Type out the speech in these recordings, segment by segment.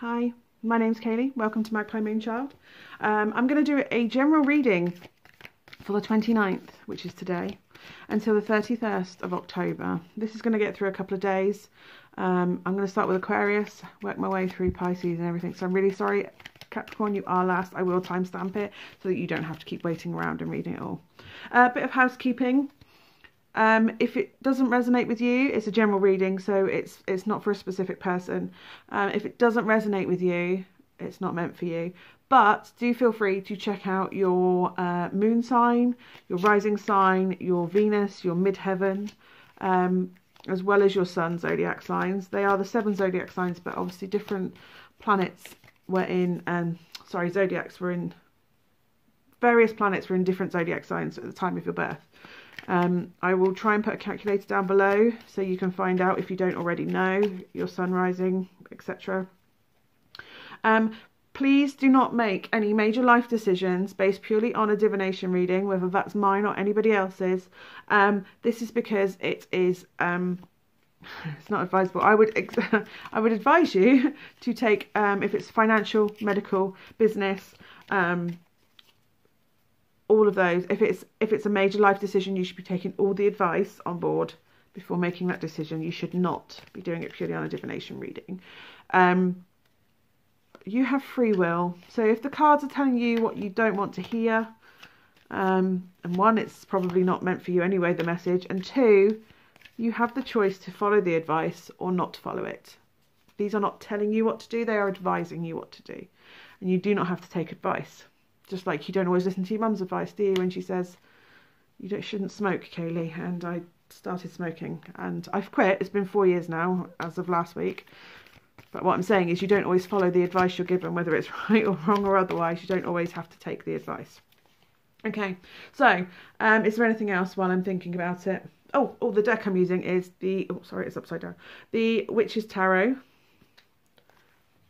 Hi, my name's Kaylee. Welcome to Magpie Moonchild. I'm going to do a general reading for the 29th, which is today, until the 31st of October. This is going to get through a couple of days. I'm going to start with Aquarius, work my way through Pisces and everything. So I'm really sorry, Capricorn, you are last. I will timestamp it so that you don't have to keep waiting around and reading it all. A bit of housekeeping. If it doesn't resonate with you, it's a general reading, so it's not for a specific person. If it doesn't resonate with you, it's not meant for you. But do feel free to check out your moon sign, your rising sign, your Venus, your midheaven, as well as your sun zodiac signs. They are the 7 zodiac signs, but obviously different planets were in, zodiacs were in, various planets were in different zodiac signs at the time of your birth. I will try and put a calculator down below so you can find out, if you don't already know, your sun rising, etc. Please do not make any major life decisions based purely on a divination reading, whether that's mine or anybody else's. This is because it is it's not advisable. I would advise you to take, if it's financial, medical, business, all of those. If it's a major life decision, you should be taking all the advice on board before making that decision. You should not be doing it purely on a divination reading. You have free will, so if the cards are telling you what you don't want to hear, and one, it's probably not meant for you anyway, the message, and two, you have the choice to follow the advice or not to follow it. These are not telling you what to do, they are advising you what to do, and you do not have to take advice. Just like you don't always listen to your mum's advice, do you, when she says you shouldn't smoke, Kaylee. And I started smoking and I've quit. It's been 4 years now as of last week. But what I'm saying is you don't always follow the advice you're given, whether it's right or wrong or otherwise. You don't always have to take the advice. Okay, so is there anything else while I'm thinking about it? Oh, the deck I'm using is the, oh sorry, it's upside down. The Witch's Tarot.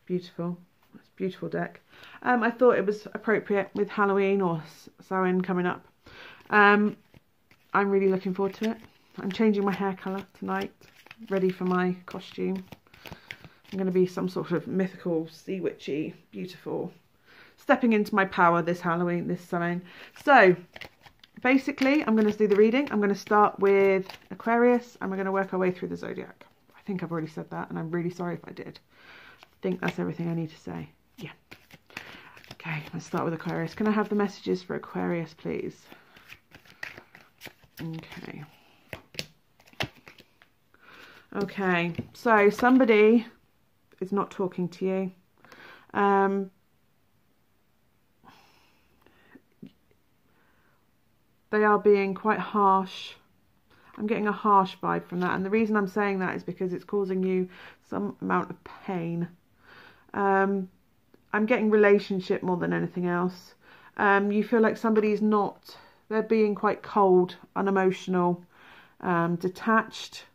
Beautiful. It's a beautiful deck. I thought it was appropriate with Halloween or Samhain coming up. I'm really looking forward to it. I'm changing my hair colour tonight, ready for my costume. I'm going to be some sort of mythical, sea witchy, beautiful, stepping into my power this Halloween, this Samhain. So basically, I'm going to do the reading. I'm going to start with Aquarius and we're going to work our way through the zodiac. I think I've already said that and I'm really sorry if I did. I think that's everything I need to say. Yeah. Okay, let's start with Aquarius. Can I have the messages for Aquarius, please? Okay. Okay, so somebody is not talking to you. They are being quite harsh. I'm getting a harsh vibe from that. And the reason I'm saying that is because it's causing you some amount of pain. I'm getting relationship more than anything else. You feel like somebody's not, they're being quite cold, unemotional, detached.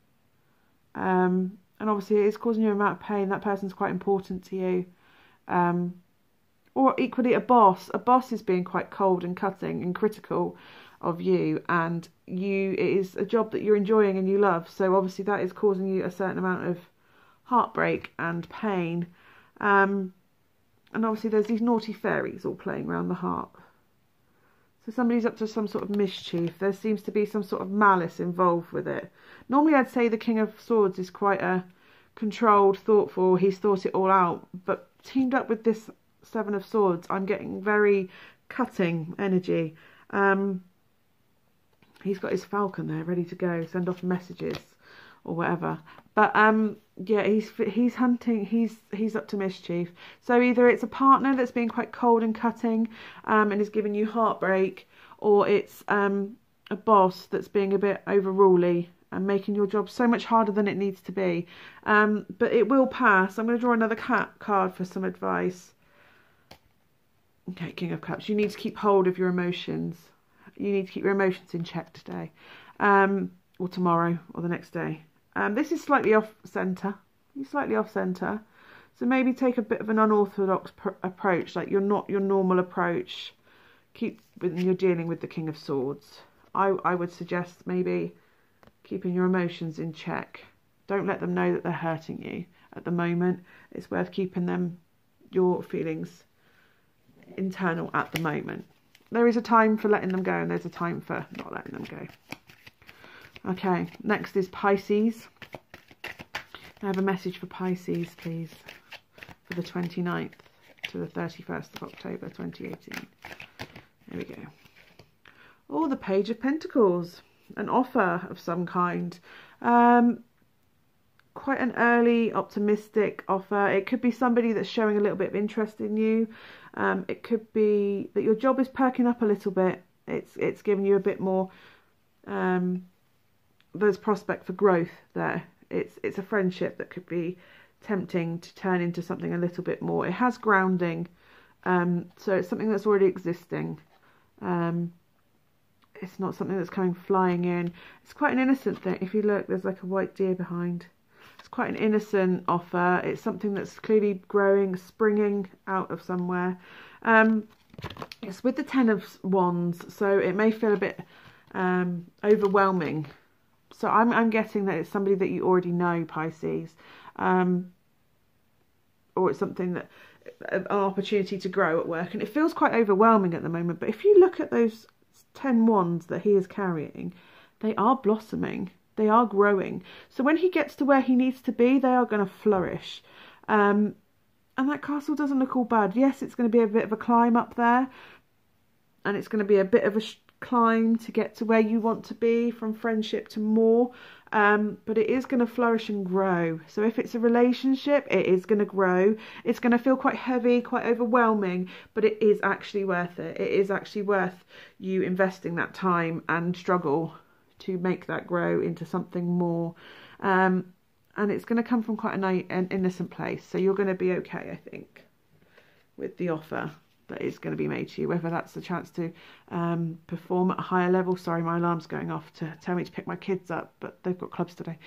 And obviously it is causing you an amount of pain. That person's quite important to you. Or equally a boss. A boss is being quite cold and cutting and critical of you. And it is a job that you're enjoying and you love. So obviously that is causing you a certain amount of heartbreak and pain. And obviously there's these naughty fairies all playing around the heart. So somebody's up to some sort of mischief. There seems to be some sort of malice involved with it. Normally I'd say the King of Swords is quite a controlled, thoughtful, he's thought it all out. But teamed up with this 7 of Swords, I'm getting very cutting energy. He's got his falcon there ready to go, send off messages or whatever. But yeah, he's hunting, he's up to mischief. So either it's a partner that's being quite cold and cutting and is giving you heartbreak, or it's a boss that's being a bit overruly and making your job so much harder than it needs to be. But it will pass. I'm going to draw another card for some advice. Okay, King of Cups. You need to keep hold of your emotions. You need to keep your emotions in check today, or tomorrow, or the next day. This is slightly off centre. You're slightly off centre. So maybe take a bit of an unorthodox approach, like you're not your normal approach. Keep when you're dealing with the King of Swords. I would suggest maybe keeping your emotions in check. Don't let them know that they're hurting you at the moment. It's worth keeping them your feelings internal at the moment. There is a time for letting them go, and there's a time for not letting them go. Okay, next is Pisces. I have a message for Pisces, please, for the 29th to the 31st of October 2018. There we go. Oh, the Page of Pentacles. An offer of some kind. Quite an early, optimistic offer. It could be somebody that's showing a little bit of interest in you. It could be that your job is perking up a little bit. It's giving you a bit more. There's prospect for growth there. It's a friendship that could be tempting to turn into something a little bit more. It has grounding, so it's something that's already existing. It's not something that's coming flying in. It's quite an innocent thing. If you look, there's like a white deer behind. It's quite an innocent offer. It's something that's clearly growing, springing out of somewhere. It's with the Ten of Wands, so it may feel a bit overwhelming. So I'm getting that it's somebody that you already know, Pisces, or it's something that an opportunity to grow at work, and it feels quite overwhelming at the moment. But if you look at those 10 wands that he is carrying, they are blossoming, they are growing. So when he gets to where he needs to be, they are going to flourish. And that castle doesn't look all bad. Yes, it's going to be a bit of a climb up there, and it's going to be a bit of a climb to get to where you want to be, from friendship to more, but it is going to flourish and grow. So if it's a relationship, it is going to grow. It's going to feel quite heavy, quite overwhelming, but it is actually worth it. It is actually worth you investing that time and struggle to make that grow into something more, and it's going to come from quite an innocent place. So you're going to be okay, I think, with the offer that is going to be made to you, whether that's the chance to perform at a higher level. Sorry, my alarm's going off to tell me to pick my kids up, but they've got clubs today.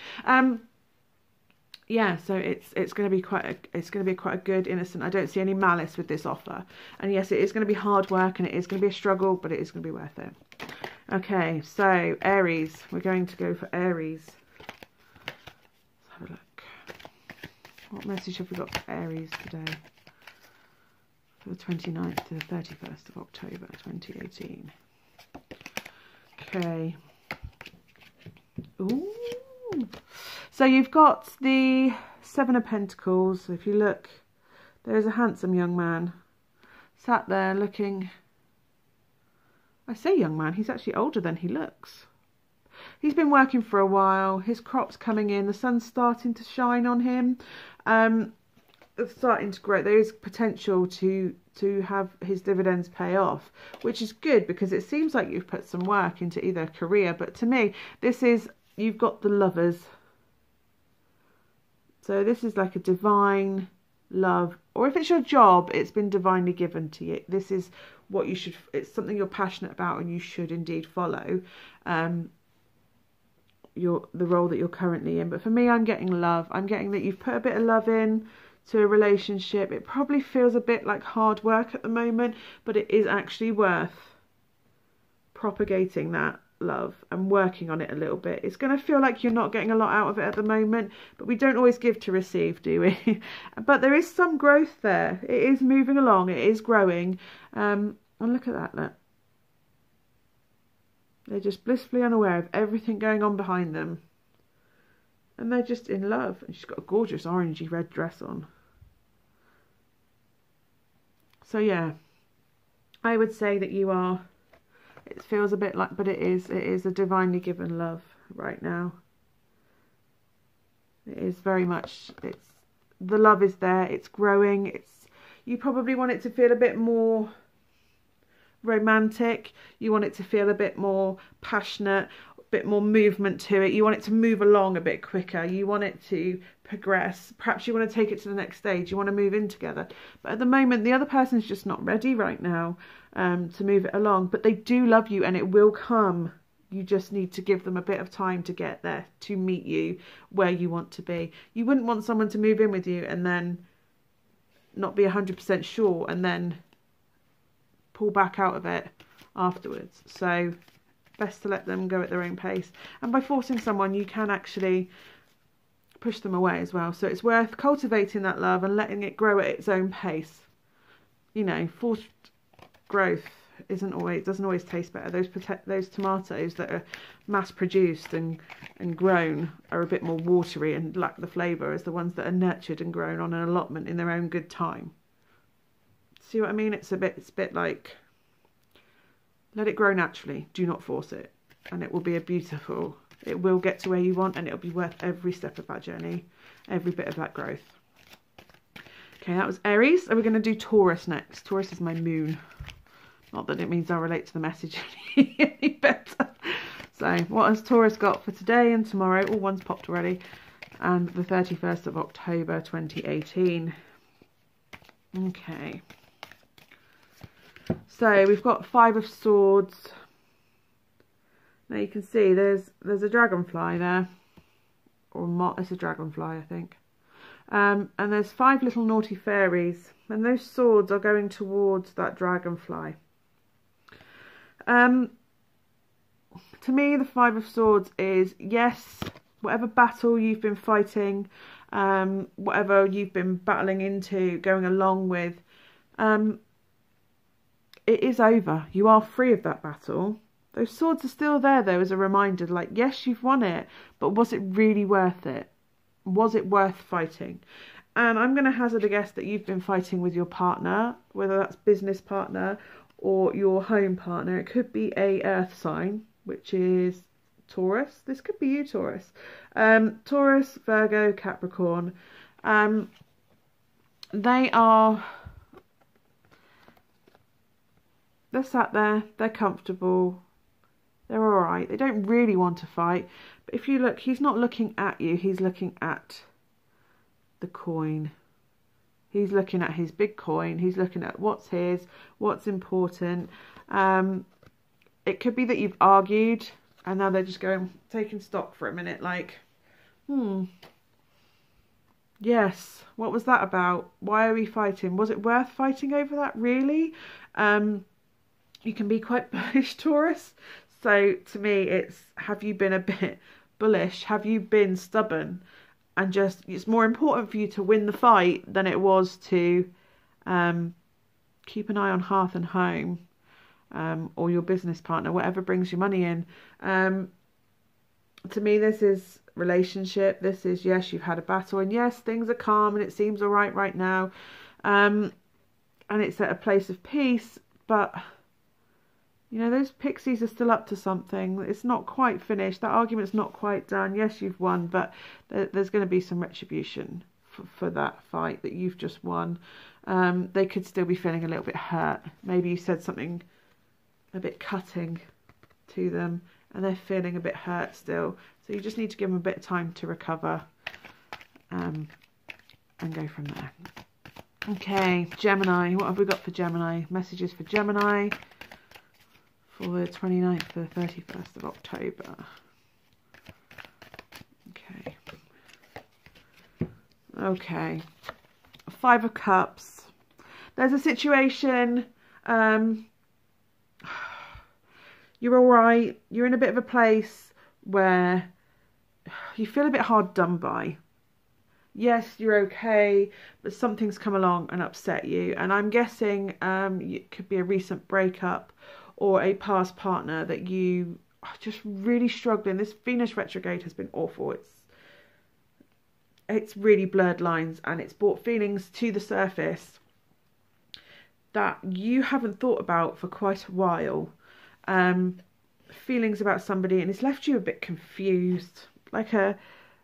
Yeah, so it's going to be quite a good, innocent. I don't see any malice with this offer, and yes, it is going to be hard work, and it is going to be a struggle, but it is going to be worth it. Okay, so Aries, we're going to go for Aries. Let's have a look. What message have we got for Aries today? For the 29th to the 31st of October 2018. Okay. Ooh. So you've got the Seven of Pentacles. So if you look, there is a handsome young man sat there looking. I say young man, he's actually older than he looks. He's been working for a while. His crop's coming in. The sun's starting to shine on him. It's starting to grow. There is potential to have his dividends pay off, which is good, because it seems like you've put some work into either career, but to me this is, you've got the Lovers. So this is like a divine love, or if it's your job, it's been divinely given to you. This is what you should, it's something you're passionate about, and you should indeed follow the role that you're currently in. But for me, I'm getting love. I'm getting that you've put a bit of love in to a relationship. It probably feels a bit like hard work at the moment, but it is actually worth propagating that love and working on it a little bit. It's going to feel like you're not getting a lot out of it at the moment, but we don't always give to receive, do we? But there is some growth there. It is moving along, it is growing, and look at that, look. They're just blissfully unaware of everything going on behind them, and they're just in love. And she's got a gorgeous orangey red dress on. So yeah, I would say that you are, it feels a bit like, but it is a divinely given love right now. It is very much, the love is there, it's growing, you probably want it to feel a bit more romantic, you want it to feel a bit more passionate, a bit more movement to it, you want it to move along a bit quicker, you want it to progress, perhaps you want to take it to the next stage, you want to move in together. But at the moment, the other person's just not ready right now to move it along, but they do love you, and it will come. You just need to give them a bit of time to get there, to meet you where you want to be. You wouldn't want someone to move in with you and then not be 100% sure and then pull back out of it afterwards. So best to let them go at their own pace. And by forcing someone, you can actually push them away as well. So it's worth cultivating that love and letting it grow at its own pace. You know, forced growth doesn't always taste better. Those tomatoes that are mass produced and grown are a bit more watery and lack the flavour as the ones that are nurtured and grown on an allotment in their own good time. See what I mean? It's a bit like, let it grow naturally. Do not force it, and it will be it will get to where you want, and it'll be worth every step of that journey, every bit of that growth. Okay, that was Aries. And we're going to do Taurus next. Taurus is my moon. Not that it means I'll relate to the message any better. So what has Taurus got for today and tomorrow? Oh, one's popped already. And the 31st of October 2018. Okay. So we've got 5 of Swords. Now you can see there's a dragonfly there. Or it's a dragonfly, I think. And there's 5 little naughty fairies. And those swords are going towards that dragonfly. To me, the 5 of Swords is, yes, whatever battle you've been fighting, whatever you've been battling into, going along with, it is over. You are free of that battle. Those swords are still there, though, as a reminder, like, yes, you've won it, but was it really worth it? Was it worth fighting? And I'm going to hazard a guess that you've been fighting with your partner, whether that's business partner or your home partner. It could be a earth sign, which is Taurus. This could be you, Taurus. Taurus, Virgo, Capricorn. They're sat there, they're comfortable, they're alright. They don't really want to fight. But if you look, he's not looking at you, he's looking at the coin. He's looking at his big coin. He's looking at what's his, what's important. It could be that you've argued and now they're just taking stock for a minute, like, yes, what was that about? Why are we fighting? Was it worth fighting over that, really? You can be quite bullish, Taurus. So to me, it's, have you been a bit bullish? Have you been stubborn? And just, it's more important for you to win the fight than it was to keep an eye on hearth and home, or your business partner, whatever brings you money in. To me, this is relationship. This is, yes, you've had a battle, and yes, things are calm and it seems all right now. And it's at a place of peace, but you know, those pixies are still up to something. It's not quite finished. That argument's not quite done. Yes, you've won, but there's going to be some retribution for that fight that you've just won. They could still be feeling a little bit hurt. Maybe you said something a bit cutting to them and they're feeling a bit hurt still. So you just need to give them a bit of time to recover, and go from there. Okay, Gemini. What have we got for Gemini? Messages for Gemini for the 29th to the 31st of October. Okay. 5 of Cups. There's a situation, you're alright, you're in a bit of a place where you feel a bit hard done by. Yes, you're okay, but something's come along and upset you. And I'm guessing it could be a recent breakup or a past partner that you are just really struggling. This Venus retrograde has been awful. It's really blurred lines and it's brought feelings to the surface that you haven't thought about for quite a while. Feelings about somebody, and it's left you a bit confused, like a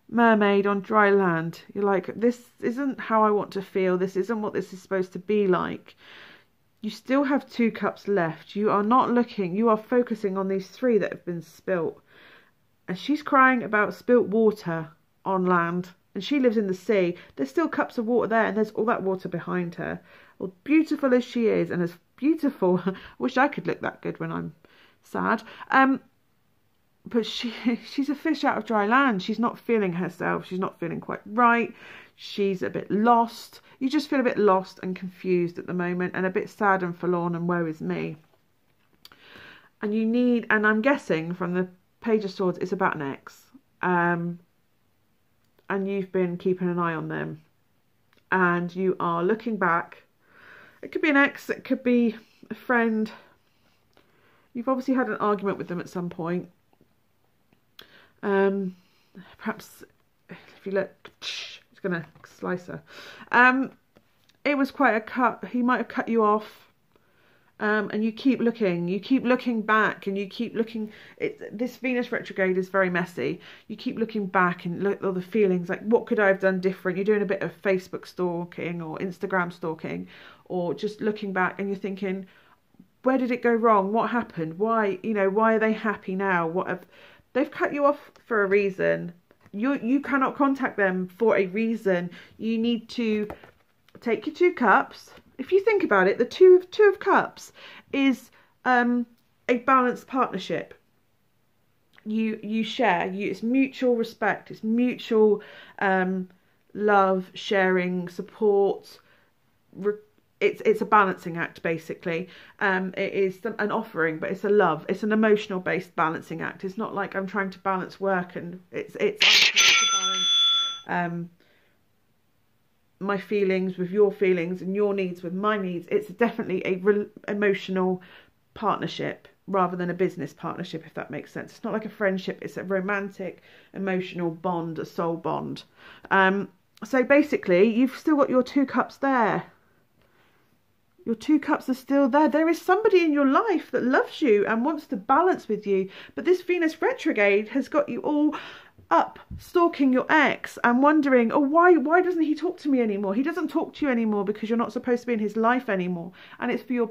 mermaid on dry land. You're like, this isn't how I want to feel. This isn't what this is supposed to be like. You still have 2 cups left. You are not looking. You are focusing on these 3 that have been spilt. And she's crying about spilt water on land. And she lives in the sea. There's still cups of water there. And there's all that water behind her. Well, beautiful as she is. And as beautiful. I wish I could look that good when I'm sad. But she's a fish out of dry land. She's not feeling herself. She's not feeling quite right. She's a bit lost. You just feel a bit lost and confused at the moment, and a bit sad and forlorn and woe is me. And you need, and I'm guessing from the Page of Swords, it's about an ex. and you've been keeping an eye on them, and you are looking back. It could be an ex, it could be a friend. You've obviously had an argument with them at some point. Perhaps if you look, it's gonna slice her. It was quite a cut. He might have cut you off. And you keep looking back, and you keep looking. This Venus retrograde is very messy. You keep looking back and look at all the feelings, like, what could I have done different? You're doing a bit of Facebook stalking or Instagram stalking, or just looking back, and you're thinking, where did it go wrong? What happened? Why, why are they happy now? They've cut you off for a reason. You cannot contact them for a reason. You need to take your 2 cups. If you think about it, the two of cups is a balanced partnership. You share. It's mutual respect. It's mutual love, sharing, support. It's a balancing act, basically. It is an offering, but it's a love. It's an emotional based balancing act. It's not like I'm trying to balance work, and it's I'm trying to balance my feelings with your feelings, and your needs with my needs. It's definitely a emotional partnership rather than a business partnership, if that makes sense. It's not like a friendship. It's a romantic, emotional bond, a soul bond. So basically, you've still got your 2 cups there. Your 2 cups are still there. There is somebody in your life that loves you and wants to balance with you. But this Venus retrograde has got you all up stalking your ex and wondering, oh, why doesn't he talk to me anymore? He doesn't talk to you anymore because you're not supposed to be in his life anymore, and it's for your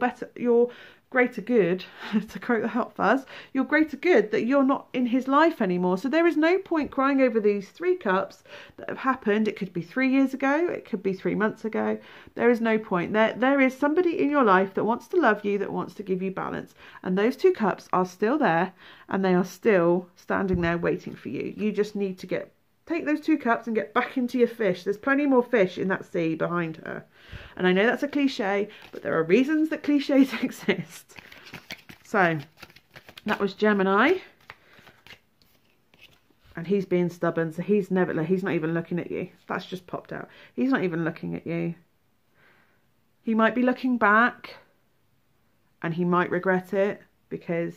greater good, to quote the Hot Fuzz, your greater good that you're not in his life anymore. So there is no point crying over these 3 cups that have happened. It could be 3 years ago, it could be 3 months ago. There is no point. There is somebody in your life that wants to love you, that wants to give you balance, and those 2 cups are still there, and they are still standing there waiting for you. You just need to take those 2 cups and get back into your fish. There's plenty more fish in that sea behind her. And I know that's a cliche, but there are reasons that cliches exist. So that was Gemini. And he's being stubborn, so he's not even looking at you. That's just popped out. He's not even looking at you. He might be looking back, and he might regret it because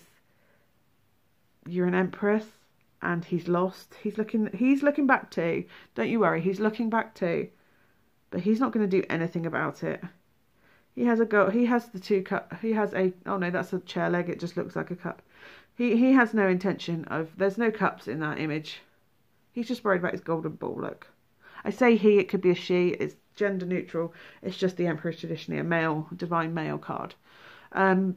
you're an Empress. And he's lost. He's looking back too. Don't you worry. He's looking back too. But he's not going to do anything about it. He has the 2 cup. He has oh no, that's a chair leg. It just looks like a cup. He has no intention of, there's no cups in that image. He's just worried about his golden ball, look. I say he, it could be a she. It's gender neutral. It's just the Emperor is traditionally a male, divine male card. But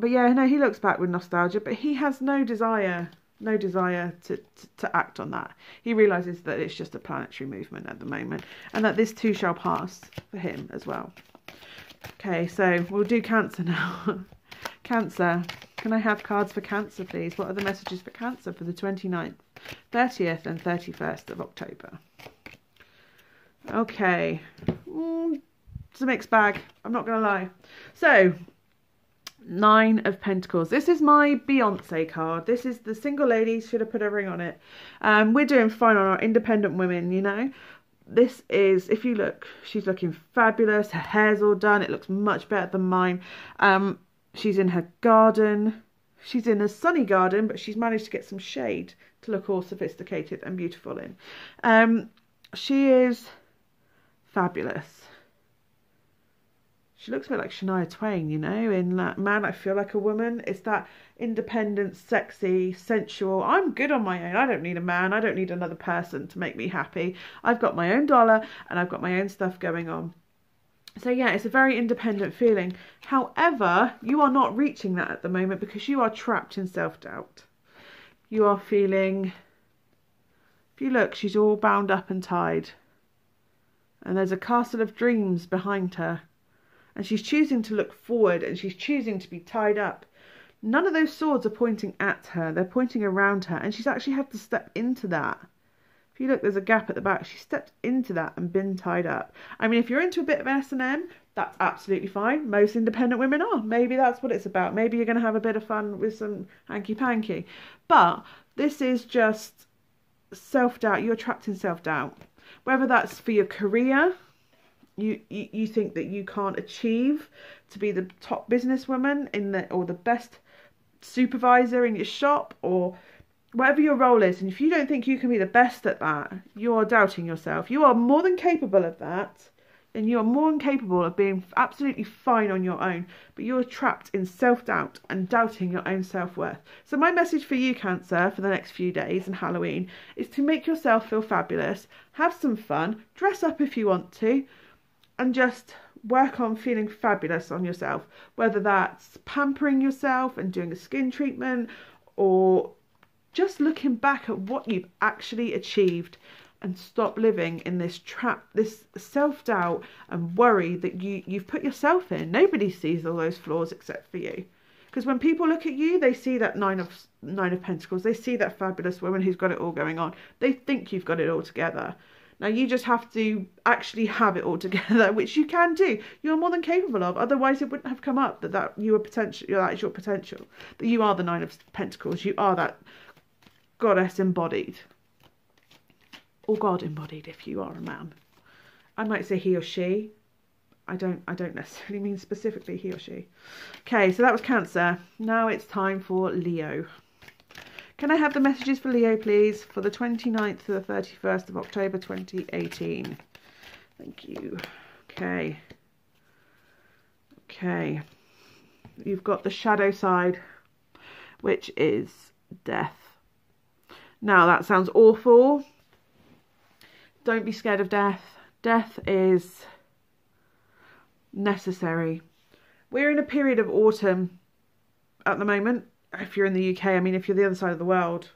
yeah, no, he looks back with nostalgia, but he has no desire to act on that. He realises that it's just a planetary movement at the moment, and that this too shall pass for him as well. Okay, so we'll do Cancer now. Cancer. Can I have cards for Cancer, please? What are the messages for Cancer for the 29th, 30th and 31st of October? Okay. It's a mixed bag. I'm not going to lie. So, 9 of Pentacles. This is my Beyonce card. This is the single lady. Should have put a ring on it. We're doing fine on our independent women, This is, if you look, she's looking fabulous. Her hair's all done. It looks much better than mine. She's in her garden. She's in a sunny garden, but she's managed to get some shade to look all sophisticated and beautiful in. She is fabulous. She looks a bit like Shania Twain, in that Man, I Feel Like a Woman. It's that independent, sexy, sensual. I'm good on my own. I don't need a man. I don't need another person to make me happy. I've got my own dollar and I've got my own stuff going on. So yeah, it's a very independent feeling. However, you are not reaching that at the moment because you are trapped in self-doubt. You are feeling, if you look, she's all bound up and tied. And there's a castle of dreams behind her. And she's choosing to look forward, and she's choosing to be tied up. None of those swords are pointing at her. They're pointing around her. And she's actually had to step into that. If you look, there's a gap at the back. She stepped into that and been tied up. I mean, if you're into a bit of S&M, that's absolutely fine. Most independent women are. Maybe that's what it's about. Maybe you're going to have a bit of fun with some hanky-panky. But this is just self-doubt. You're trapped in self-doubt. Whether that's for your career, you think that you can't achieve to be the top businesswoman or the best supervisor in your shop, or whatever your role is, and if you don't think you can be the best at that, you are doubting yourself. You are more than capable of that, and you are more than capable of being absolutely fine on your own, but you're trapped in self-doubt and doubting your own self-worth. So my message for you, Cancer, for the next few days and Halloween is to make yourself feel fabulous, have some fun, dress up if you want to, and just work on feeling fabulous on yourself, whether that's pampering yourself and doing a skin treatment, or just looking back at what you've actually achieved, and stop living in this trap, this self-doubt and worry that you've put yourself in. Nobody sees all those flaws except for you. Because when people look at you, they see that nine of Pentacles. They see that fabulous woman who's got it all going on. They think you've got it all together. Now you just have to actually have it all together, which you can do. You're more than capable of. Otherwise, it wouldn't have come up that you are potential. That is your potential. That you are the Nine of Pentacles. You are that goddess embodied, or God embodied if you are a man. I might say he or she. I don't necessarily mean specifically he or she. Okay, so that was Cancer. Now it's time for Leo. Can I have the messages for Leo, please, for the 29th to the 31st of October 2018? Thank you. Okay. Okay. You've got the shadow side, which is death. Now, that sounds awful. Don't be scared of death. Death is necessary. We're in a period of autumn at the moment. If you're in the UK, I mean, if you're the other side of the world,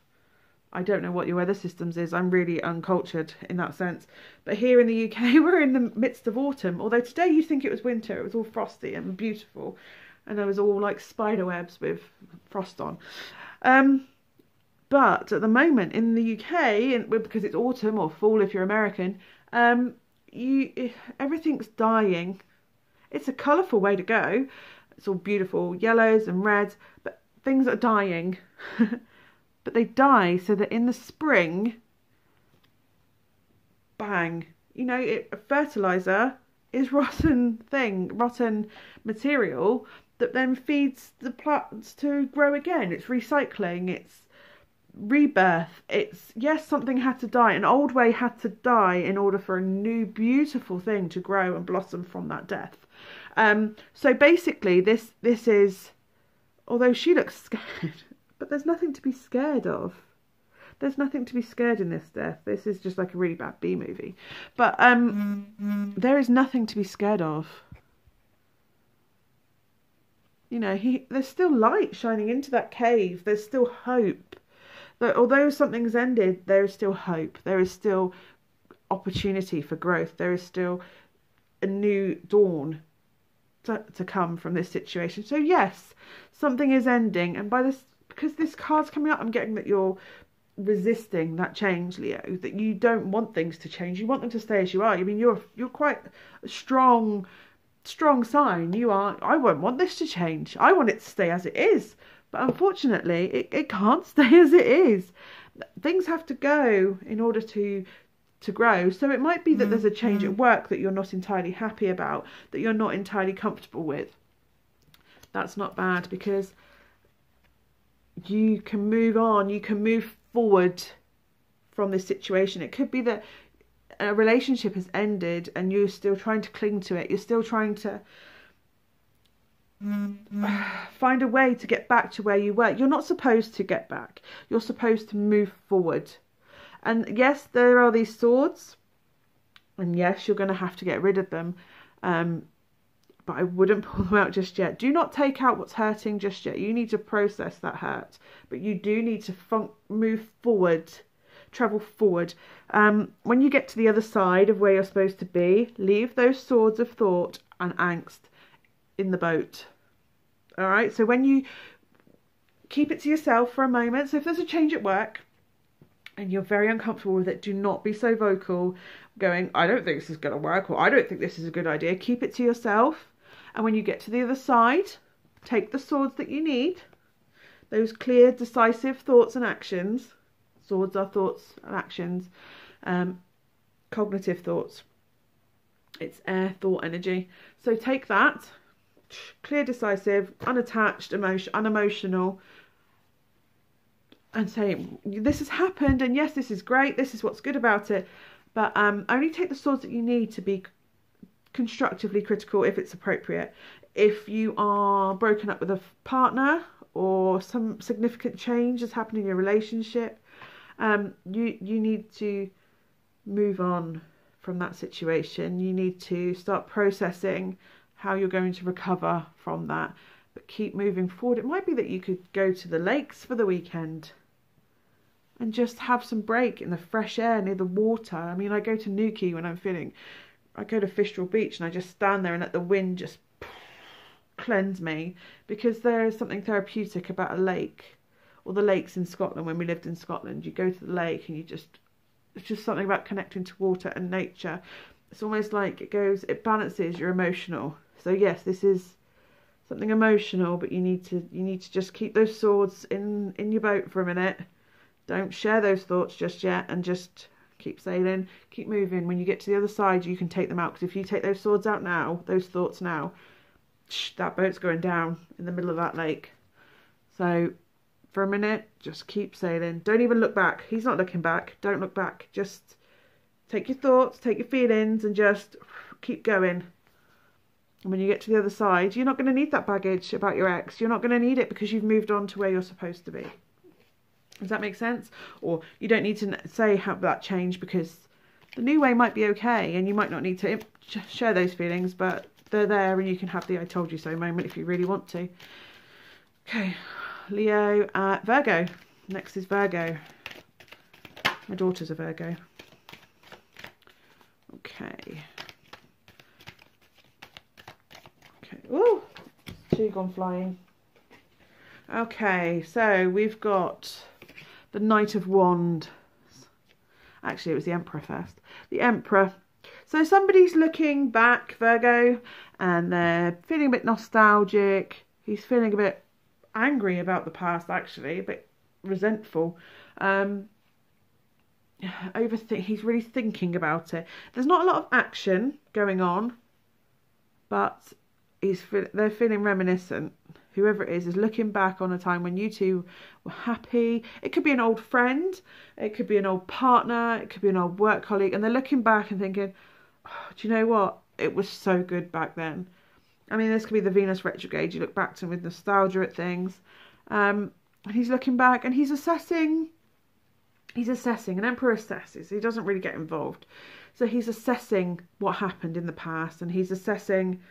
I don't know what your weather systems is. I'm really uncultured in that sense. But here in the UK, we're in the midst of autumn. Although today you'd think it was winter. It was all frosty and beautiful. And there was all like spider webs with frost on. But at the moment in the UK, because it's autumn or fall if you're American, everything's dying. It's a colourful way to go. It's all beautiful yellows and reds, but things are dying. But they die so that in the spring, bang, you know, fertilizer is rotten material that then feeds the plants to grow again. It's recycling, it's rebirth. It's, yes, something had to die, an old way had to die in order for a new beautiful thing to grow and blossom from that death. So basically this is, although she looks scared, but there's nothing to be scared of. There's nothing to be scared in this death. This is just like a really bad B movie. But there is nothing to be scared of. You know, there's still light shining into that cave. There's still hope. That although something's ended, there is still hope. There is still opportunity for growth. There is still a new dawn to come from this situation. So yes, something is ending, and because this card's coming up, I'm getting that you're resisting that change, Leo. That you don't want things to change. You want them to stay as you are. I mean, you're quite a strong sign. You are. I won't want this to change. I want it to stay as it is. But unfortunately, it can't stay as it is. Things have to go in order to grow. So it might be that there's a change at work that you're not entirely happy about, that you're not entirely comfortable with. That's not bad, because you can move on, you can move forward from this situation. It could be that a relationship has ended and you're still trying to cling to it. You're still trying to find a way to get back to where you were. You're not supposed to get back. You're supposed to move forward. And yes, there are these swords, and yes, you're going to have to get rid of them, but I wouldn't pull them out just yet. Do not take out what's hurting just yet. You need to process that hurt, but you do need to move forward, travel forward. When you get to the other side of where you're supposed to be, leave those swords of thought and angst in the boat. All right, so when you keep it to yourself for a moment, so if there's a change at work and you're very uncomfortable with it, do not be so vocal going, I don't think this is going to work, or I don't think this is a good idea. Keep it to yourself, and when you get to the other side, take the swords that you need, those clear, decisive thoughts and actions, Swords are thoughts and actions, cognitive thoughts. It's air, thought, energy. So take that, clear, decisive, unattached, unemotional, and say, this has happened, and yes, this is great, this is what's good about it, but only take the swords that you need to be constructively critical if it's appropriate. If you are broken up with a partner, or some significant change has happened in your relationship, you need to move on from that situation. You need to start processing how you're going to recover from that, but keep moving forward. It might be that you could go to the lakes for the weekend and just have some break in the fresh air near the water. I mean, I go to Newquay when I go to Fistral Beach, and I just stand there and let the wind just cleanse me, because there is something therapeutic about a lake, or the lakes in Scotland. When we lived in Scotland, you go to the lake and it's just something about connecting to water and nature. It's almost like it balances your emotional. So yes, this is something emotional, but you need to just keep those swords in your boat for a minute. Don't share those thoughts just yet, and just keep sailing, keep moving. When you get to the other side, you can take them out, because if you take those swords out now, those thoughts now, that boat's going down in the middle of that lake. So for a minute, just keep sailing. Don't even look back. He's not looking back. Don't look back. Just take your thoughts, take your feelings, and just keep going. And when you get to the other side, you're not going to need that baggage about your ex. You're not going to need it, because you've moved on to where you're supposed to be. Does that make sense? Or you don't need to say have that change, because the new way might be okay, and you might not need to share those feelings, but they're there, and you can have the I told you so moment if you really want to. Okay, Leo, Virgo. Next is Virgo. My daughter's a Virgo. Okay. Ooh, two gone flying. Okay, so we've got the Knight of Wands. Actually, it was the Emperor first. The Emperor. So somebody's looking back, Virgo, and they're feeling a bit nostalgic. He's feeling a bit angry about the past, actually, a bit resentful. He's really thinking about it. There's not a lot of action going on, but they're feeling reminiscent. Whoever it is looking back on a time when you two were happy. It could be an old friend, it could be an old partner, it could be an old work colleague, and they're looking back and thinking, oh, do you know what? It was so good back then. I mean, this could be the Venus retrograde. You look back to him with nostalgia at things. And he's looking back and he's assessing. He's assessing. An emperor assesses. He doesn't really get involved. So he's assessing what happened in the past, and he's assessing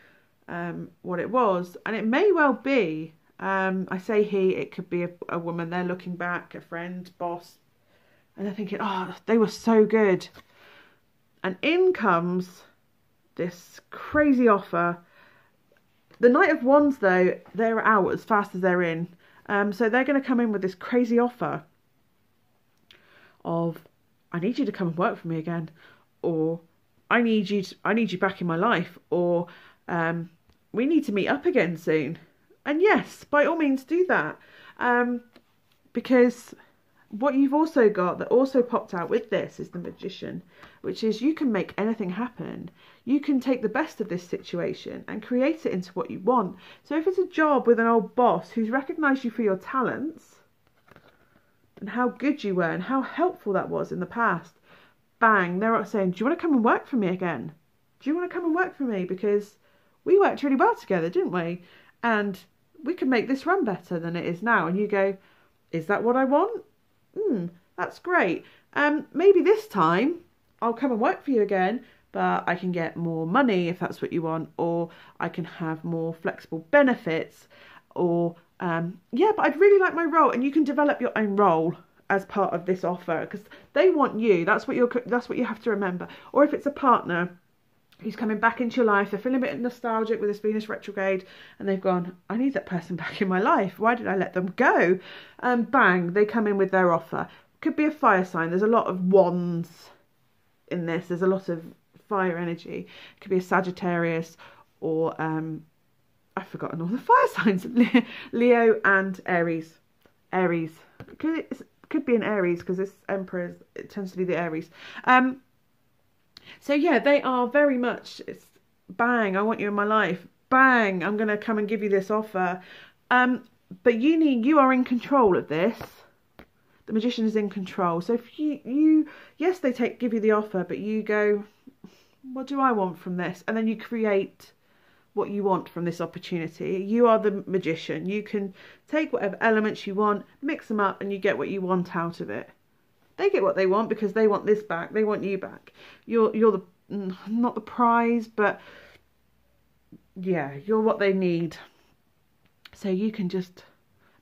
what it was. And it may well be, I say he, it could be a woman. They're looking back, a friend, boss, and they're thinking, oh, they were so good. And in comes this crazy offer. The Knight of Wands, though, they're out as fast as they're in. So they're going to come in with this crazy offer of, I need you to come and work for me again, or I need you back in my life, or we need to meet up again soon. And yes, by all means do that, because what you've also got that also popped out with this is the Magician, which is you can make anything happen. You can take the best of this situation and create it into what you want. So if it's a job with an old boss who's recognised you for your talents and how good you were and how helpful that was in the past, bang, they're saying, do you want to come and work for me again? Do you want to come and work for me? Because we worked really well together, didn't we? And we can make this run better than it is now. And you go, is that what I want? That's great. Maybe this time I'll come and work for you again, but I can get more money if that's what you want, or I can have more flexible benefits, or yeah, but I'd really like my role. And you can develop your own role as part of this offer, because they want you. That's what you have to remember. Or if it's a partner who's coming back into your life, they're feeling a bit nostalgic with this Venus retrograde, and they've gone, I need that person back in my life. Why did I let them go? Bang, they come in with their offer. Could be a fire sign. There's a lot of wands in this. There's a lot of fire energy. It could be a Sagittarius, or I've forgotten all the fire signs. Leo and Aries. Aries. could be an Aries, because this Emperor it tends to be the Aries. So yeah, they are very much, it's bang, I want you in my life. Bang, I'm going to come and give you this offer. But you are in control of this. The Magician is in control. So if yes, they give you the offer, but you go, what do I want from this? And then you create what you want from this opportunity. You are the Magician. You can take whatever elements you want, mix them up, and you get what you want out of it. They get what they want because they want this back. They want you back. You're the, not the prize, but yeah, you're what they need. So you can just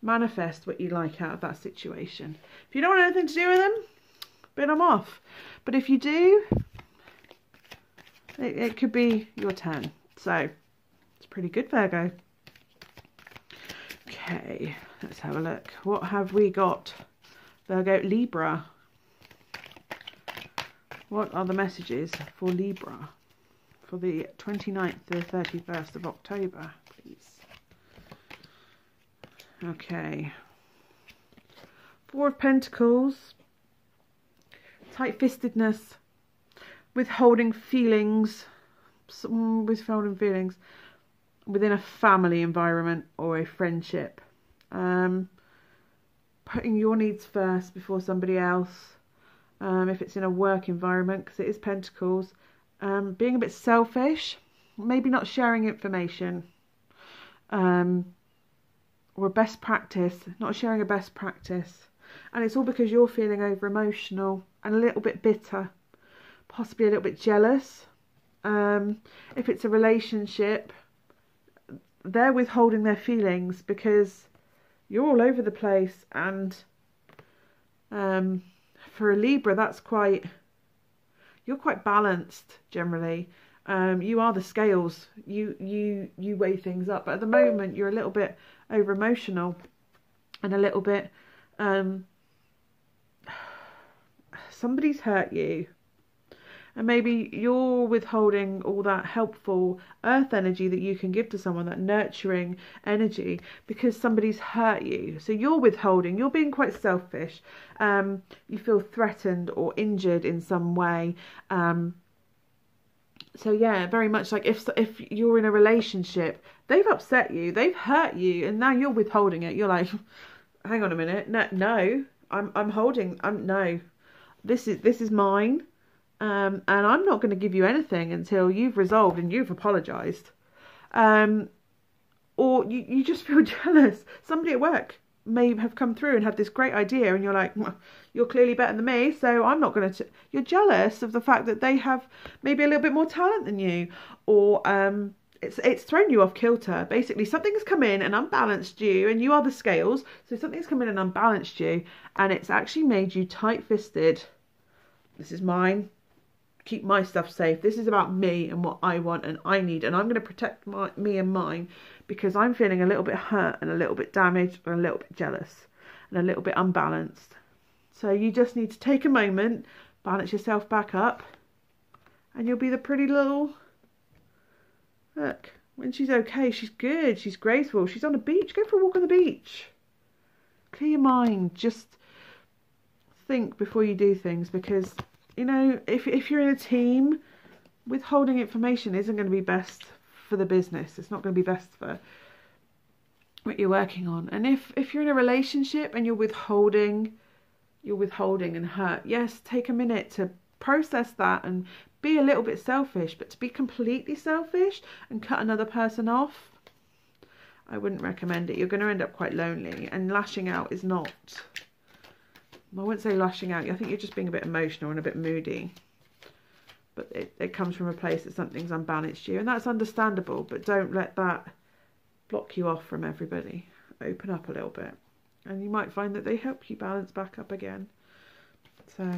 manifest what you like out of that situation. If you don't want anything to do with them, bin them off. But if you do, it could be your turn. So it's pretty good, Virgo. Okay, let's have a look. What have we got? Virgo, Libra. What are the messages for Libra for the 29th to the 31st of October, please? Okay. Four of Pentacles. Tight-fistedness. Withholding feelings. Withholding feelings within a family environment or a friendship. Putting your needs first before somebody else. If it's in a work environment, because it is Pentacles. Being a bit selfish. Maybe not sharing information. Or a best practice, not sharing a best practice. And it's all because you're feeling over emotional and a little bit bitter, possibly a little bit jealous. If it's a relationship, they're withholding their feelings because you're all over the place. And for a Libra, you're quite balanced generally. You are the scales. You weigh things up, but at the moment you're a little bit over emotional and a little bit somebody's hurt you, and maybe you're withholding all that helpful earth energy that you can give to someone, that nurturing energy, because somebody's hurt you. So you're withholding, you're being quite selfish. You feel threatened or injured in some way. So yeah, very much like if you're in a relationship, they've upset you, they've hurt you, and now you're withholding it. You're like, hang on a minute, no, I'm holding. No, this is mine, and I'm not going to give you anything until you've resolved and you've apologised. Or you just feel jealous. Somebody at work may have come through and had this great idea, and you're like, well, you're clearly better than me, so I'm not going to. You're jealous of the fact that they have maybe a little bit more talent than you, or it's thrown you off kilter. Basically, something's come in and unbalanced you, and you are the scales, so something's come in and unbalanced you, and it's actually made you tight-fisted. This is mine. Keep my stuff safe. This is about me and what I want and I need, and I'm going to protect me and mine, because I'm feeling a little bit hurt and a little bit damaged and a little bit jealous and a little bit unbalanced. So you just need to take a moment, balance yourself back up, and you'll be the pretty little... Look, when she's okay, she's good, she's graceful, she's on a beach. Go for a walk on the beach. Clear your mind. Just think before you do things, because, you know, if you're in a team, withholding information isn't going to be best for the business. It's not going to be best for what you're working on. And if you're in a relationship and you're withholding and hurt, yes, take a minute to process that and be a little bit selfish. But to be completely selfish and cut another person off, I wouldn't recommend it. You're going to end up quite lonely, and lashing out is not... I wouldn't say lashing out. I think you're just being a bit emotional and a bit moody. But it comes from a place that something's unbalanced you. And that's understandable. But don't let that block you off from everybody. Open up a little bit. And you might find that they help you balance back up again. So,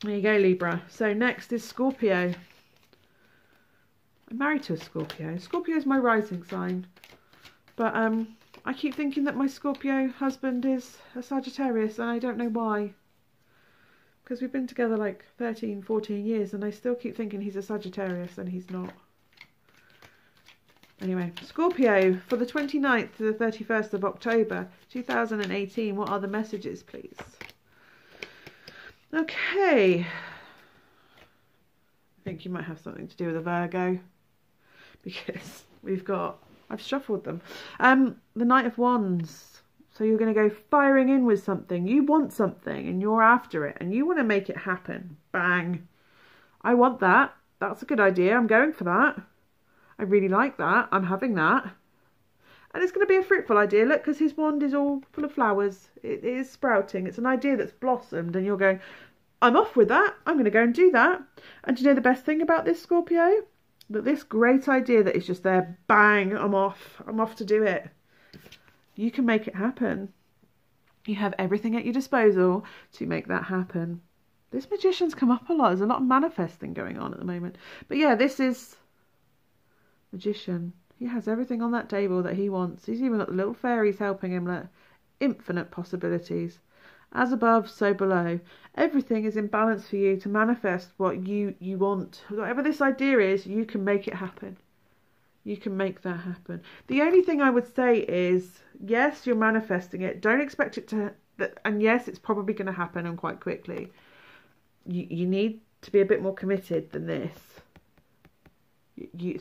there you go, Libra. So, next is Scorpio. I'm married to a Scorpio. Scorpio is my rising sign. But I keep thinking that my Scorpio husband is a Sagittarius. And I don't know why. Because we've been together like 13, 14 years, and I still keep thinking he's a Sagittarius, and he's not. Anyway, Scorpio, for the 29th to the 31st of October 2018, what are the messages, please? Okay. I think you might have something to do with a Virgo, because I've shuffled them. The Knight of Wands. So you're going to go firing in with something. You want something and you're after it and you want to make it happen. Bang. I want that. That's a good idea. I'm going for that. I really like that. I'm having that. And it's going to be a fruitful idea. Look, because his wand is all full of flowers. It is sprouting. It's an idea that's blossomed and you're going, I'm off with that. I'm going to go and do that. And do you know the best thing about this, Scorpio? That this great idea that is just there, bang, I'm off to do it. You can make it happen. You have everything at your disposal to make that happen. This Magician's come up a lot. There's a lot of manifesting going on at the moment. But yeah, this is Magician. He has everything on that table that he wants. He's even got the little fairies helping him. Like, infinite possibilities. As above, so below. Everything is in balance for you to manifest what you want. Whatever this idea is, you can make it happen. You can make that happen. The only thing I would say is, yes, you're manifesting it. Don't expect it to... And yes, it's probably going to happen and quite quickly. You need to be a bit more committed than this.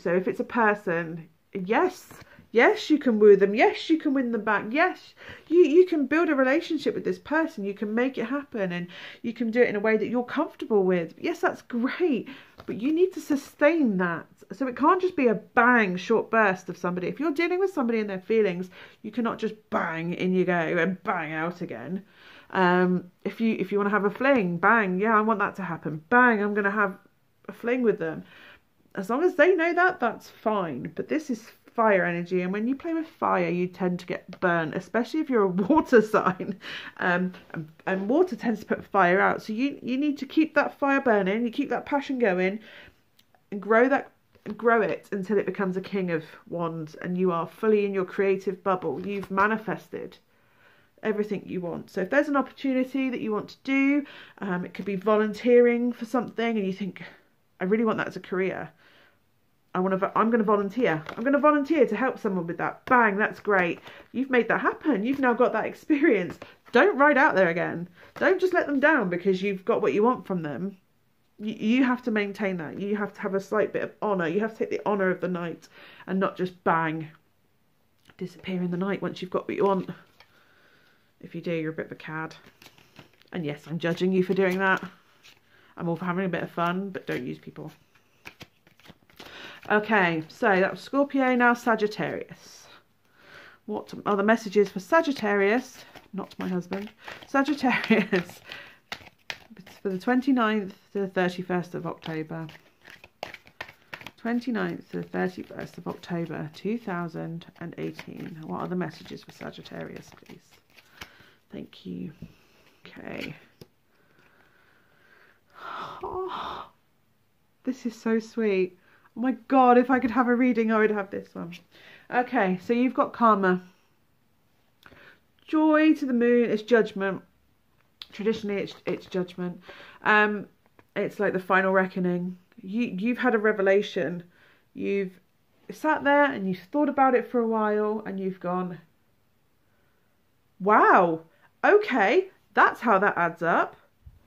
So if it's a person, yes, you can woo them. Yes, you can win them back. Yes, you can build a relationship with this person. You can make it happen and you can do it in a way that you're comfortable with. Yes, that's great. But you need to sustain that. So it can't just be a bang, short burst of somebody. If you're dealing with somebody and their feelings, you cannot just bang, in you go, and bang out again. If you want to have a fling, bang, yeah, I want that to happen. Bang, I'm going to have a fling with them. As long as they know that, that's fine. But this is fire energy, and when you play with fire, you tend to get burnt, especially if you're a water sign. And water tends to put fire out. So you need to keep that fire burning, you keep that passion going, and grow it until it becomes a King of Wands, and you are fully in your creative bubble. You've manifested everything you want. So if there's an opportunity that you want to do, it could be volunteering for something, and you think, I really want that as a career. I'm going to volunteer. I'm going to volunteer to help someone with that. Bang, that's great. You've made that happen. You've now got that experience. Don't ride out there again. Don't just let them down because you've got what you want from them. You have to maintain that. You have to have a slight bit of honour. You have to take the honour of the night and not just bang, disappear in the night once you've got what you want. If you do, you're a bit of a cad. And yes, I'm judging you for doing that. I'm all for having a bit of fun, but don't use people. Okay, so that was Scorpio, now Sagittarius. What are the messages for Sagittarius? Not my husband. Sagittarius for the 29th to the 31st of October. 29th to the 31st of October 2018. What are the messages for Sagittarius, please? Thank you. Okay. Oh, this is so sweet. Oh my God, if I could have a reading, I would have this one. Okay, so you've got karma. Joy to the moon is judgment. Traditionally, it's judgment. It's like the final reckoning. You've had a revelation. You've sat there and you've thought about it for a while and you've gone, wow, okay, that's how that adds up.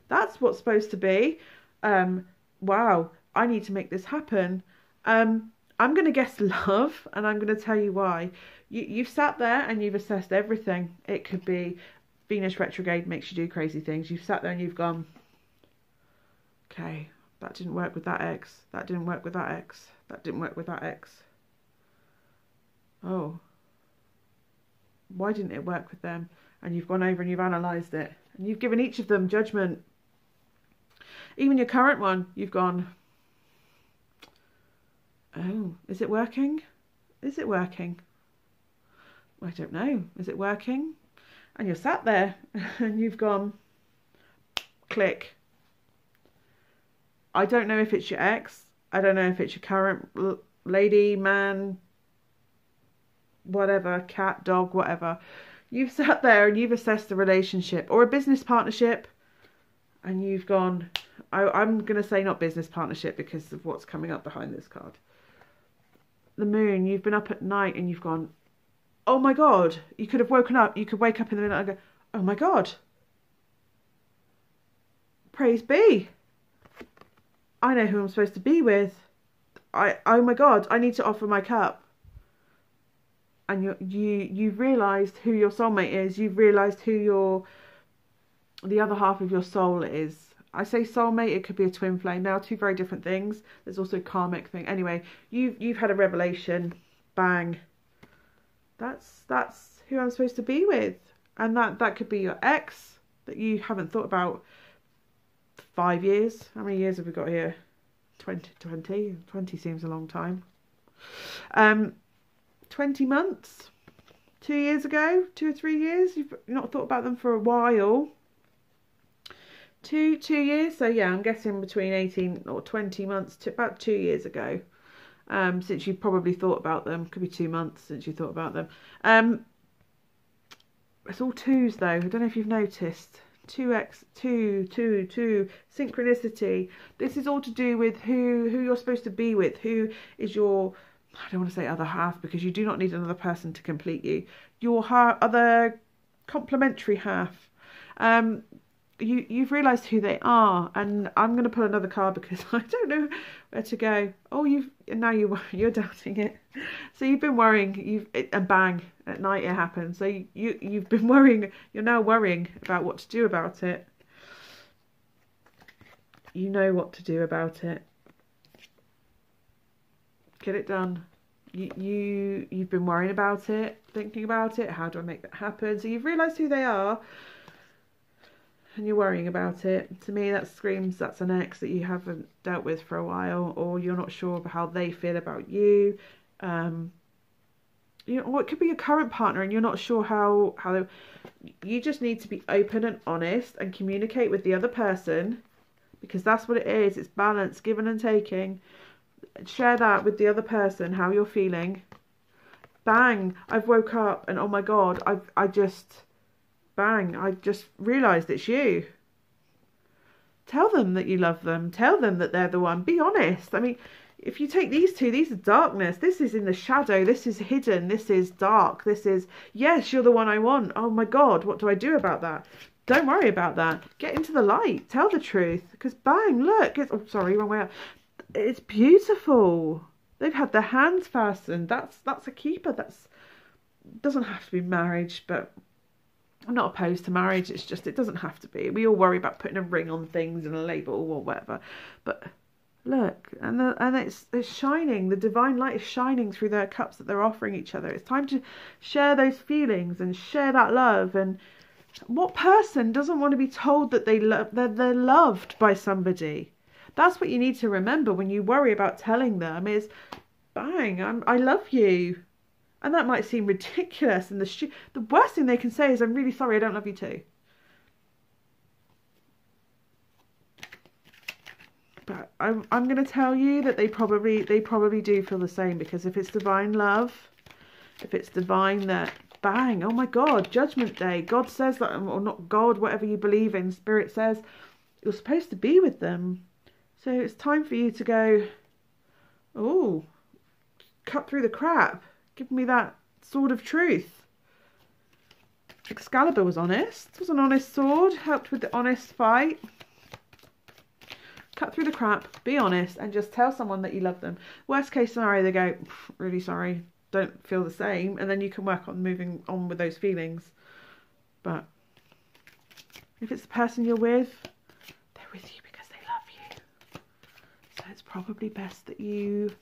That's what's supposed to be. Wow, I need to make this happen. I'm going to guess love, and I'm going to tell you why. You've sat there and you've assessed everything. It could be Venus retrograde makes you do crazy things. You've sat there and you've gone, okay, that didn't work with that ex. That didn't work with that ex. That didn't work with that ex. Oh, why didn't it work with them? And you've gone over and you've analysed it. And you've given each of them judgment. Even your current one, you've gone, oh, is it working? Is it working? I don't know. Is it working? And you're sat there and you've gone, click. I don't know if it's your ex. I don't know if it's your current lady, man, whatever, cat, dog, whatever. You've sat there and you've assessed the relationship or a business partnership and you've gone, I'm going to say not business partnership because of what's coming up behind this card. The moon, you've been up at night and you've gone, oh my God, you could have woken up, you could wake up in the middle and go, oh my God, praise be. I know who I'm supposed to be with. Oh my God, I need to offer my cup. And you've realised who your soulmate is. You've realised who the other half of your soul is. I say soulmate, it could be a twin flame. They are two very different things. There's also a karmic thing. Anyway, you've had a revelation. Bang. That's who I'm supposed to be with. And that could be your ex that you haven't thought about 5 years. How many years have we got here? 20 seems a long time. 20 months, 2 years ago, 2 or 3 years. You've not thought about them for a while. Two years. So yeah, I'm guessing between 18 or 20 months to about 2 years ago. Since you've probably thought about them. Could be 2 months since you thought about them. It's all twos though. I don't know if you've noticed. 2x, 2, synchronicity. This is all to do with who you're supposed to be with. Who is your, I don't want to say other half, because you do not need another person to complete you. Your other complementary half. You've realised who they are, and I'm going to pull another card because I don't know where to go. Oh, you're doubting it. So you've been worrying, and bang, at night it happens. So you've been worrying. You're now worrying about what to do about it. You know what to do about it. Get it done. You've been worrying about it, thinking about it. How do I make that happen? So you've realised who they are. And you're worrying about it. To me, that screams that's an ex that you haven't dealt with for a while, or you're not sure about how they feel about you. Or it could be your current partner, and you're not sure how you just need to be open and honest and communicate with the other person, because that's what it is. It's balance, giving and taking. Share that with the other person, how you're feeling. Bang! I've woke up, and oh my God, I just realised it's you. Tell them that you love them. Tell them that they're the one. Be honest. I mean, if you take these two, these are darkness. This is in the shadow. This is hidden. This is dark. This is, yes, you're the one I want. Oh my God, what do I do about that? Don't worry about that. Get into the light. Tell the truth. Because bang, look. Oh, sorry, wrong way up. It's beautiful. They've had their hands fastened. That's a keeper. Doesn't have to be marriage, but I'm not opposed to marriage. It's just, it doesn't have to be. We all worry about putting a ring on things and a label or whatever. But look, and it's shining. The divine light is shining through their cups that they're offering each other. It's time to share those feelings and share that love. And what person doesn't want to be told that they're loved by somebody? That's what you need to remember when you worry about telling them is, bang, I love you. And that might seem ridiculous, and the worst thing they can say is, I'm really sorry, I don't love you too. But I'm going to tell you that they probably do feel the same, because if it's divine love, if it's divine that, bang, oh my God, Judgment Day, God says that, or not God, whatever you believe in, Spirit says, you're supposed to be with them. So it's time for you to go, oh, cut through the crap. Give me that sword of truth. Excalibur was honest. It was an honest sword. Helped with the honest fight. Cut through the crap. Be honest. And just tell someone that you love them. Worst case scenario, they go, really sorry. Don't feel the same. And then you can work on moving on with those feelings. But if it's the person you're with, they're with you because they love you. So it's probably best that you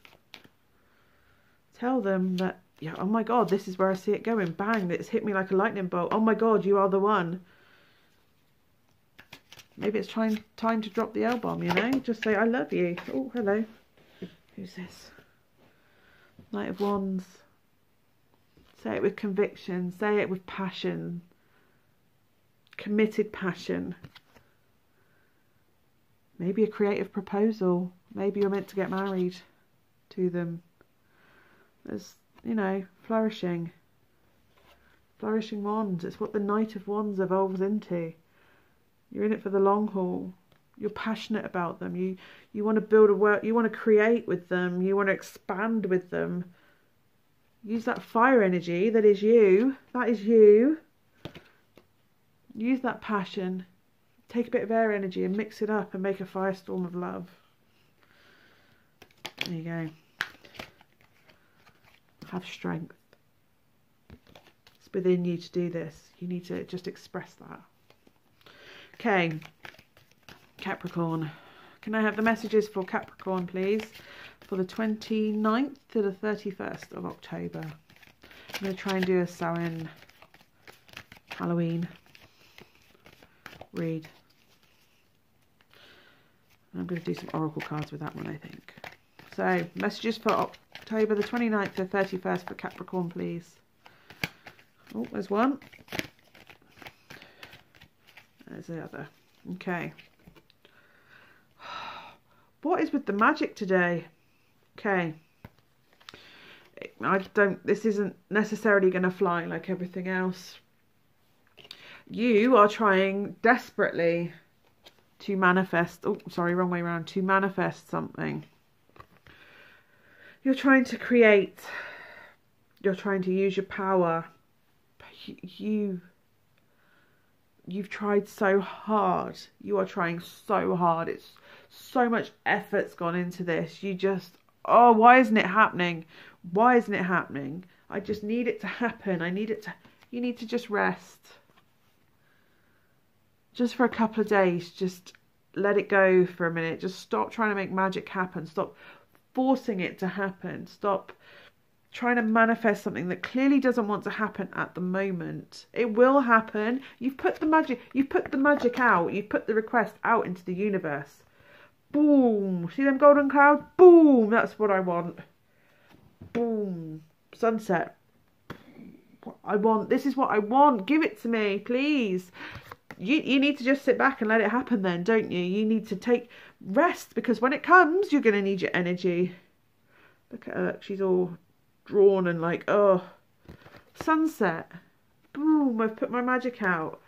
tell them that, yeah, oh my God, this is where I see it going. Bang, it's hit me like a lightning bolt. Oh my God, you are the one. Maybe it's time to drop the L-bomb, you know? Just say, I love you. Oh, hello. Who's this? Knight of Wands. Say it with conviction. Say it with passion. Committed passion. Maybe a creative proposal. Maybe you're meant to get married to them. There's, you know, flourishing wands. It's what the Knight of Wands evolves into. You're in it for the long haul. You're passionate about them. You want to build a work. You want to create with them. You want to expand with them. Use that fire energy that is you. That is you. Use that passion. take a bit of air energy and mix it up and make a firestorm of love. There you go. Have strength. It's within you to do this. You need to just express that. Okay, Capricorn. Can I have the messages for Capricorn, please? For the 29th to the 31st of October. I'm going to try and do a Samhain Halloween read. I'm going to do some oracle cards with that one, I think. So, messages for October the 29th to 31st for Capricorn, please. Oh, there's one. There's the other. Okay. What is with the magic today? Okay. This isn't necessarily going to fly like everything else. You are trying desperately to manifest, oh, sorry, wrong way around, to manifest something. You're trying to create, you're trying to use your power. You've tried so hard. You are trying so hard. It's so much effort's gone into this. You just, oh, why isn't it happening? Why isn't it happening? I just need it to happen. I need it to, you need to just rest. Just for a couple of days, just let it go for a minute. Just stop trying to make magic happen. Stop forcing it to happen. Stop trying to manifest something that clearly doesn't want to happen at the moment. It will happen. You've put the magic out. You've put the request out into the universe. Boom. See them golden clouds? Boom. That's what I want. Boom. Sunset. This is what I want. Give it to me, please. You need to just sit back and let it happen then, don't you? You need to take rest, because when it comes, you're going to need your energy. Look at her. She's all drawn and like, oh. Sunset. Boom. I've put my magic out.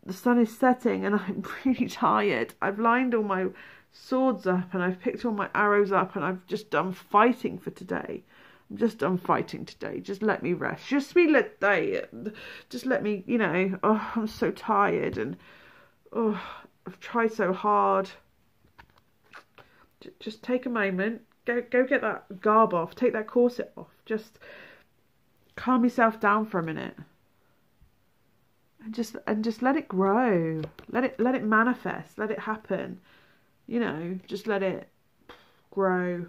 The sun is setting and I'm really tired. I've lined all my swords up and I've picked all my arrows up and I've just done fighting for today. I'm just done fighting today. Just let me rest. Just let me, you know, oh, I'm so tired and oh, I've tried so hard. Just take a moment. Go get that garb off. Take that corset off. Just calm yourself down for a minute. And just let it grow. Let it manifest. Let it happen. You know, just let it grow.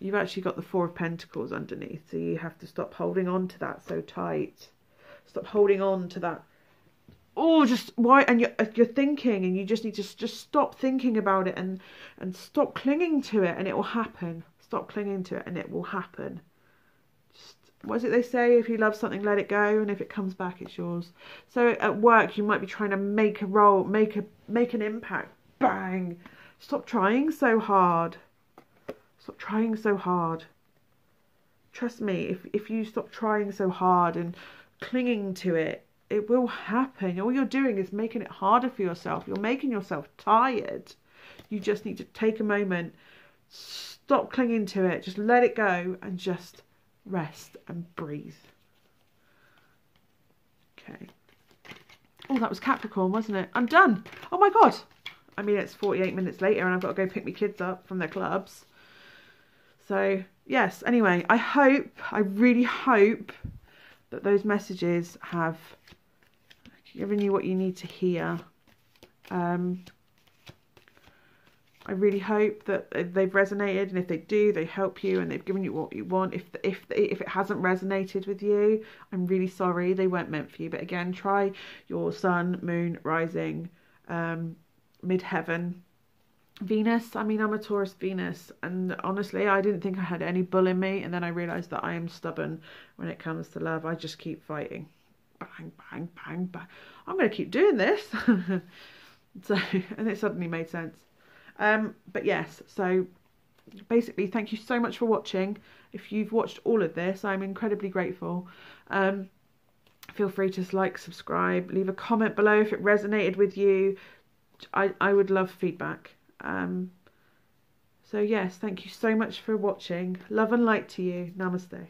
You've actually got the Four of Pentacles underneath, so you have to stop holding on to that so tight. Stop holding on to that. Oh, just why? And you're thinking, and you just need to just stop thinking about it and stop clinging to it, and it will happen. Stop clinging to it, and it will happen. Just, what is it they say? If you love something, let it go, and if it comes back, it's yours. So at work, you might be trying to make a role, make an impact. Bang! Stop trying so hard. Stop trying so hard. Trust me, if you stop trying so hard and clinging to it, it will happen. All you're doing is making it harder for yourself. You're making yourself tired. You just need to take a moment, stop clinging to it, just let it go and just rest and breathe. Okay. Oh, that was Capricorn, wasn't it? I'm done. Oh my God. I mean, it's 48 minutes later and I've got to go pick my kids up from their clubs. So, yes, anyway, I really hope that those messages have given you what you need to hear. I really hope that they've resonated, and if they do, they help you and they've given you what you want. If it hasn't resonated with you, I'm really sorry, they weren't meant for you. But again, try your sun, moon, rising, midheaven, Venus. I mean, I'm a Taurus Venus, and honestly, I didn't think I had any bull in me, and then I realised that I am stubborn when it comes to love. I just keep fighting. Bang, bang, bang, bang. I'm going to keep doing this. So, and it suddenly made sense. But yes, so basically, thank you so much for watching. If you've watched all of this, I'm incredibly grateful. Feel free to like, subscribe, leave a comment below if it resonated with you. I would love feedback. So yes, thank you so much for watching. Love and light to you. Namaste.